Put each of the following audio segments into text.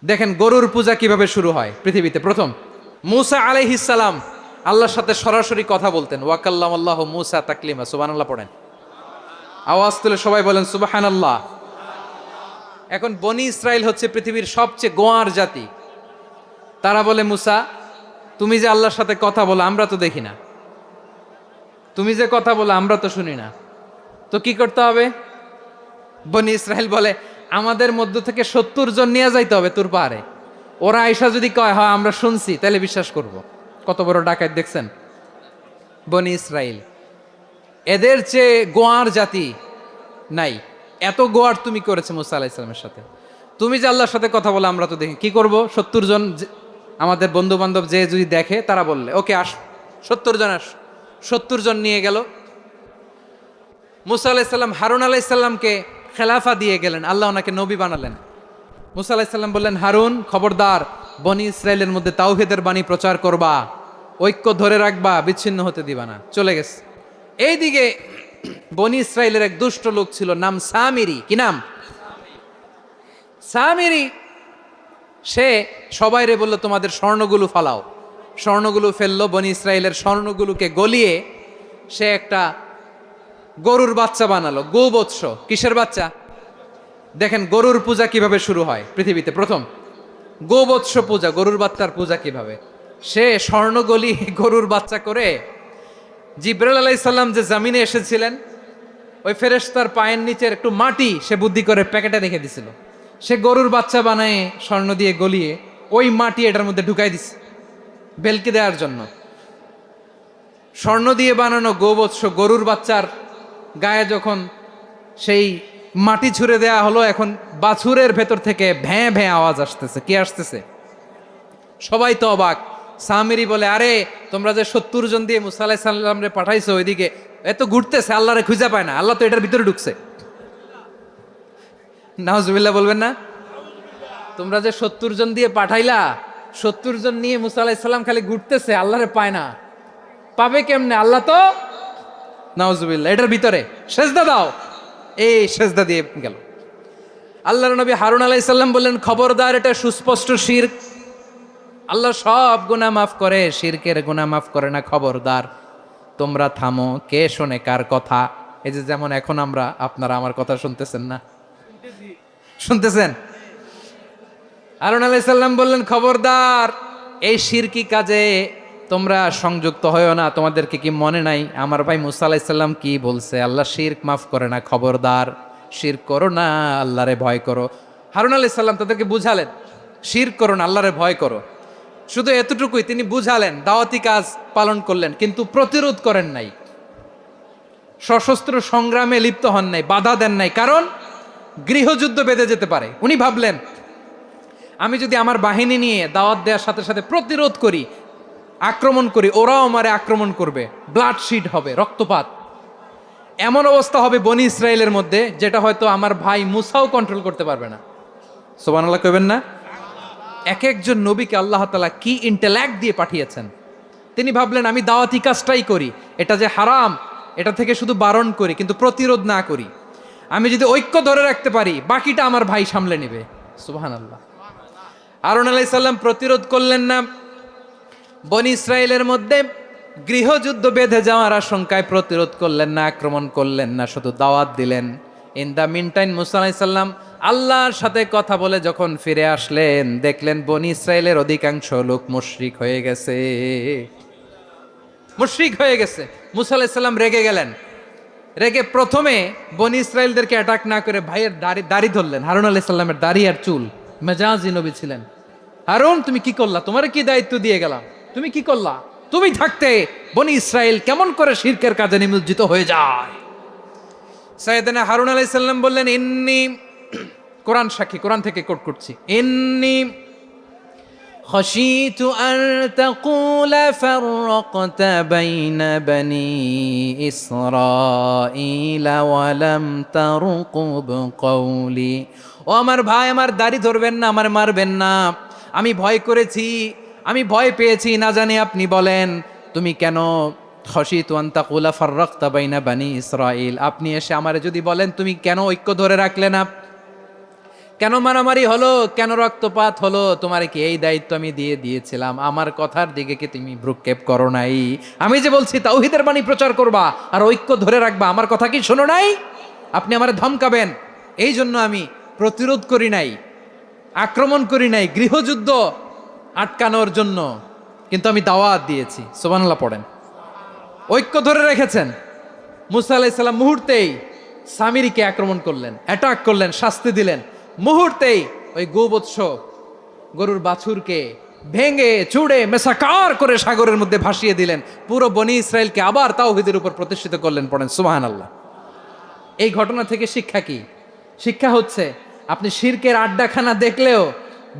দেখেন গরুর পূজা কিভাবে শুরু হয় পৃথিবীতে প্রথম। মূসা আলাইহিস সালাম আল্লাহর সাথে সরাসরি কথা বলতেন। ওয়াকাল্লাম আল্লাহ মূসা তাকলিমা। সুবহানাল্লাহ পড়েন, আওয়াজ তুলে সবাই বলেন সুবহানাল্লাহ। এখন বনি ইসরাইল হচ্ছে পৃথিবীর সবচেয়ে গোয়ার জাতি। তারা বলে মূসা, তুমি যে আল্লাহর সাথে কথা বলো আমরা তো দেখি না, তুমি যে কথা বলো আমরা তো শুনি না, তো কি করতে হবে? বনি ইসরাইল বলে আমাদের মধ্য থেকে 70 জন নিয়ে যাইতে হবে তোর পাহাড়ে। ওরা আয়সা যদি কয় হয় আমরা শুনছি, তাহলে বিশ্বাস করব। কত বড় ডাকাত দেখছেন বনি ইসরাইল। এদের চেয়ে গোয়ার জাতি নাই। এত গোয়ার তুমি করেছে মুসা আলাইহিস সালামের সাথে। তুমি যে আল্লাহর সাথে কথা বলে আমরা তো দেখি, কি করব? 70 জন আমাদের বন্ধু বান্ধব যে যদি দেখে, তারা বললে ওকে আস, 70 জন আস। 70 জন নিয়ে গেল। মুসা আলাইহিস সালাম হারুন আলাইহিস সালামকে খেলাফা দিয়ে গেলেন, আল্লাহ ওনাকে নবী বানালেন। মুসা আলাইহিস সালাম বললেন, হারুন খবরদার, বনি ইসরায়েলের মধ্যে তাওহীদের বাণী প্রচার করবা, ঐক্য ধরে রাখবা, বিচ্ছিন্ন হতে দিবা না। চলে গেছে। এইদিকে বনি ইসরায়েলের এক দুষ্ট লোক ছিল, নাম সামিরি। কি নাম? সামিরি। সে সবাইরে বলল তোমাদের স্বর্ণগুলো ফালাও। স্বর্ণগুলো ফেললো, বনি ইসরায়েলের স্বর্ণগুলোকে গলিয়ে সে একটা গরুর বাচ্চা বানালো। গোবৎস। কিসের বাচ্চা? দেখেন গরুর পূজা কিভাবে শুরু হয় পৃথিবীতে প্রথম। গোবৎস পূজা, গরুর বাচ্চার পূজা কিভাবে। সে স্বর্ণগলি গরুর বাচ্চা করে জিবরাইল আলাইহিস সালাম যে জমিনে এসেছিলেন, ওই ফেরেশতার পায়ের নিচের একটু মাটি সে বুদ্ধি করে প্যাকেটে রেখে দিছিল। সে গরুর বাচ্চা বানায় স্বর্ণ দিয়ে গলিয়ে ওই মাটি এটার মধ্যে ঢুকাই দিছে বেলকি দেওয়ার জন্য। স্বর্ণ দিয়ে বানানো গোবৎস গরুর বাচ্চার গায়ে যখন সেই মাটি ছুঁড়ে দেয়া হলো, এখন বাছুরের ভেতর থেকে ভ্যাঁ ভ্যাঁ আওয়াজ আসতেছে। কি আসতেছে? সবাই তো অবাক। সামিরি বলে, আরে তোমরা যে 70 জন দিয়ে মুসা আলাইহিস সালাম রে পাঠাইছো, ওইদিকে এত ঘুরতেছে, আল্লাহরে খুঁজে পায় না, আল্লাহ তো এটার ভিতরে ঢুকছে। নাউজুবিল্লাহ বলবেন না? তোমরা যে 70 জন দিয়ে পাঠাইলা, 70 জন নিয়ে মুসা আলাইহিস সালাম খালি ঘুরতেছে, আল্লাহরে পায় না। পাবে কেমনে? আল্লাহ তো, নাউজুবিল্লাহ, এটার ভিতরে সেজদা দাও। এই সেজদা দিয়ে গেল। আল্লাহর নবী হারুন আলাইহিস সালাম বললেন, খবরদার, এটা সুস্পষ্ট শিরক। আল্লাহ সব গুনাহ মাফ করে, শিরকের গুনাহ মাফ করে না। খবরদার, তোমরা থামো। কে শোনে কার কথা? এই যে যেমন এখন আপনারা আমার কথা শুনতেছেন না? শুনতেছেন? হারুন আলাইহিস সালাম বললেন, খবরদার, এই শিরকি কাজে তোমরা সংযুক্ত হয়ো না। তোমাদেরকে কি মনে নাই আমার ভাই মুসা আলাইহিস সালাম কি বলছে? আল্লাহ শিরক মাফ করে না। খবরদার, শিরক করো না, আল্লাহরে ভয় করো। হারুন আলাইহিস সালাম তাদেরকে বুঝালেন, শিরক করো না, আল্লাহরে ভয় করো। শুধু এতটুকুই তিনি বুঝালেন, দাওয়াতি কাজ পালন করলেন, কিন্তু প্রতিরোধ করেন নাই, সশস্ত্র সংগ্রামে লিপ্ত হন নাই, বাধা দেন নাই। কারণ গৃহযুদ্ধ বেঁধে যেতে পারে। উনি ভাবলেন, আমি যদি আমার বাহিনী নিয়ে দাওয়াত দেওয়ার সাথে সাথে প্রতিরোধ করি, আক্রমণ করি, ওরাও আমারে আক্রমণ করবে, ব্লাডশিড হবে, রক্তপাত। এমন অবস্থা হবে বনি ইসরায়েলের মধ্যে, যেটা হয়তো আমার ভাই মুসাও কন্ট্রোল করতে পারবে না। সুবহানাল্লাহ কইবেন না? এক একজন নবীকে আল্লাহ তাআলা কি ইন্টেলেক্ট দিয়ে পাঠিয়েছেন। তিনি ভাবলেন, আমি দাওয়াতি কাজটাই করি, এটা যে হারাম এটা থেকে শুধু বারণ করি, কিন্তু প্রতিরোধ না করি। আমি যদি ঐক্য ধরে রাখতে পারি, বাকিটা আমার ভাই সামলে নেবে। সুবহানাল্লাহ। হারুন আলাইহিস সালাম প্রতিরোধ করলেন না। বনি ইসরায়েলের মধ্যে গৃহযুদ্ধ বেঁধে যাওয়ার আশঙ্কায় প্রতিরোধ করলেন না, আক্রমণ করলেন না, শুধু দাওয়াত দিলেন। ইন দ্য মিন টাইম মুসা আলাইহিস সালাম আল্লাহর সাথে কথা বলে যখন ফিরে আসলেন, দেখলেন বনি ইসরায়েলের অধিকাংশ লোক মুশরিক হয়ে গেছে। মুশরিক হয়ে গেছে। মুসা আলাইহিস সালাম রেগে গেলেন। রেগে প্রথমে বনি ইসরায়েলদেরকে অ্যাটাক না করে ভাইয়ের দাড়ি ধরলেন। হারুন আলাইহিস সালামের দাড়ি আর চুল। মেজাজি নবী ছিলেন। হারুন, তুমি কি করলা? তোমার কি দায়িত্ব দিয়ে গেলাম, তুমি কি করলা? তুমি থাকতে বনি ইসরায়েল কেমন করে শিরকের কাজে নিমজ্জিত হয়ে যায়? সাইয়েদনা হারুন আলাইহিস সালাম বললেন, ইন্নী, কোরআন সাক্ষী, কোরআন থেকে কোট করছি, ইন্নী খাশীতু আন তাকুলা ফাররাকতা বাইনা বনি ইসরাঈলা ওয়া লাম তারকুব কওলি। ও আমার ভাই, আমার দাড়ি ধরবেন না, আমার মারবেন না। আমি ভয় করেছি, আমি ভয় পেয়েছি, না জানি আপনি বলেন তুমি কেন খাশীতু আন তাকুলা ফাররাকতা বাইনা বনি ইসরাঈল, আপনি এসে আমারে যদি বলেন তুমি কেন ঐক্য ধরে রাখলে না, কেন মারামারি হলো, কেন রক্তপাত হলো? তোমার কি এই দায়িত্ব আমি দিয়েছিলাম? আমার কথার দিকে কি তুমি ভ্রুক্ষেপ করো নাই? আমি যে বলছি তাওহীদের বাণী প্রচার করবা আর ঐক্য ধরে রাখবা, আমার কথা কি শোনো নাই? আপনি আমারে ধমকাবেন, এই জন্য আমি প্রতিরোধ করি নাই, আক্রমণ করি নাই, গৃহযুদ্ধ আটকানোর জন্য, কিন্তু আমি দাওয়াত দিয়েছি। সুবহানাল্লাহ পড়েন। ঐক্য ধরে রেখেছেন। মুসা আলাইহিস সালাম মুহূর্তেই সামিরীকে আক্রমণ করলেন, অ্যাটাক করলেন, শাস্তি দিলেন। মুহূর্তেই ওই গোবৎস গরুর বাছুরকে ভেঙে চুড়ে মেসাকার করে সাগরের মধ্যে ভাসিয়ে দিলেন। পুরো বনি ইসরায়েলকে আবার তাওহীদের উপর প্রতিষ্ঠিত করলেন। পড়েন সুবহানাল্লাহ। এই ঘটনা থেকে শিক্ষা কি? শিক্ষা হচ্ছে আপনি শিরকের আড্ডাখানা দেখলেও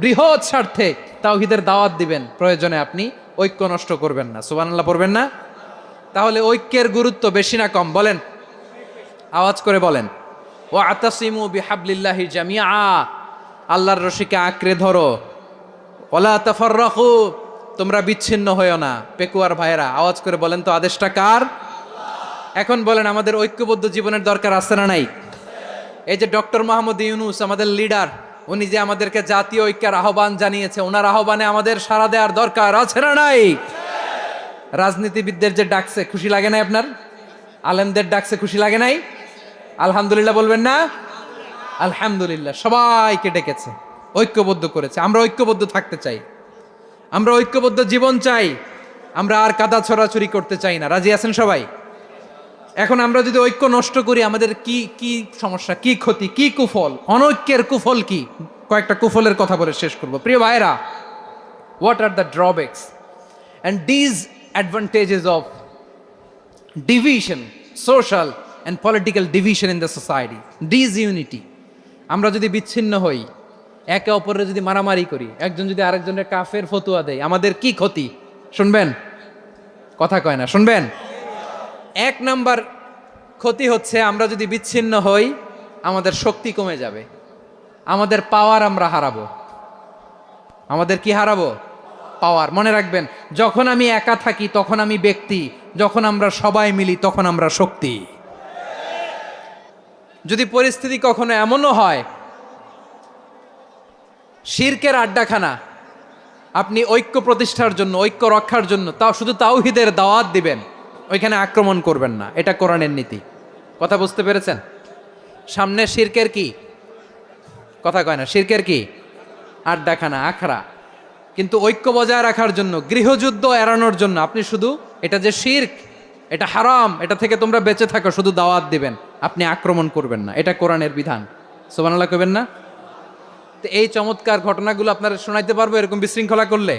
বৃহৎ স্বার্থে তাওহীদের দাওয়াত দিবেন, প্রয়োজনে আপনি ঐক্য নষ্ট করবেন না। সুবহানাল্লাহ পড়বেন না? তাহলে ঐক্যের গুরুত্ব বেশি না কম বলেন? আওয়াজ করে বলেন। ওয়াতাসিমু বিহাবলিল্লাহি জামিআ, আল্লাহর রশিকে আঁকড়ে ধরো। ওয়ালা তাফাররাকু, তোমরা বিচ্ছিন্ন হয়েও না। পেকুয়ার ভাইয়েরা আওয়াজ করে বলেন তো, আদেশটা কার? এখন বলেন, আমাদের ঐক্যবদ্ধ জীবনের দরকার আছে না নাই? এই যে ডক্টর মোহাম্মদ ইউনূস আমাদের লিডার, উনি যে আমাদেরকে জাতীয় ঐক্যের আহ্বান জানিয়েছে, ওনার আহ্বানে আমাদের সাড়া দেওয়ার দরকার আছে না নাই? রাজনীতিবিদদের যে ডাকছে, খুশি লাগে নাই আপনার? আলেমদের ডাকছে, খুশি লাগে নাই? আলহামদুলিল্লাহ বলবেন না? আলহামদুলিল্লাহ। সবাইকে ডেকেছে, ঐক্যবদ্ধ করেছে। আমরা ঐক্যবদ্ধ থাকতে চাই, আমরা ঐক্যবদ্ধ জীবন চাই, আমরা আর কাদা ছড়াছড়ি করতে চাই না। রাজি আছেন সবাই? এখন আমরা যদি ঐক্য নষ্ট করি, আমাদের কি কি সমস্যা, কি ক্ষতি, কি কুফল? অনৈক্যের কুফল কি? কয়েকটা কুফলের কথা বলে শেষ করব। প্রিয় ভাইরা, what are the drawbacks and disadvantages of division, social and political division in the society, disunity? আমরা যদি বিচ্ছিন্ন হই, একে অপরের যদি মারামারি করি, একজন যদি আরেকজনের কাফের ফতোয়া দেয়, আমাদের কি ক্ষতি? শুনবেন? কথা কয় না, শুনবেন? এক নাম্বার ক্ষতি হচ্ছে, আমরা যদি বিচ্ছিন্ন হই, আমাদের শক্তি কমে যাবে, আমাদের পাওয়ার আমরা হারাবো। আমাদের কি হারাবো? পাওয়ার। মনে রাখবেন, যখন আমি একা থাকি তখন আমি ব্যক্তি, যখন আমরা সবাই মিলি তখন আমরা শক্তি। যদি পরিস্থিতি কখনো এমনও হয় শিরকের আড্ডাখানা, আপনি ঐক্য প্রতিষ্ঠার জন্য, ঐক্য রক্ষার জন্য তাও শুধু তাওহীদের দাওয়াত দিবেন, ওইখানে আক্রমণ করবেন না। এটা কোরআনের নীতি। কথা বুঝতে পেরেছেন? সামনে শিরকের কি? কথা কয় না, শিরকের কি? আড্ডাখানা, আখড়া। কিন্তু ঐক্য বজায় রাখার জন্য, গৃহযুদ্ধ এড়ানোর জন্য আপনি শুধু এটা যে শিরক, এটা হারাম, এটা থেকে তোমরা বেঁচে থাকো, শুধু দাওয়াত দিবেন, আপনি আক্রমণ করবেন না। এটা কোরআনের বিধান। সুবহানাল্লাহ কইবেন না? তো এই চমৎকার ঘটনাগুলো আপনারা শোনাইতে পারবো এরকম বিশৃঙ্খলা করলে?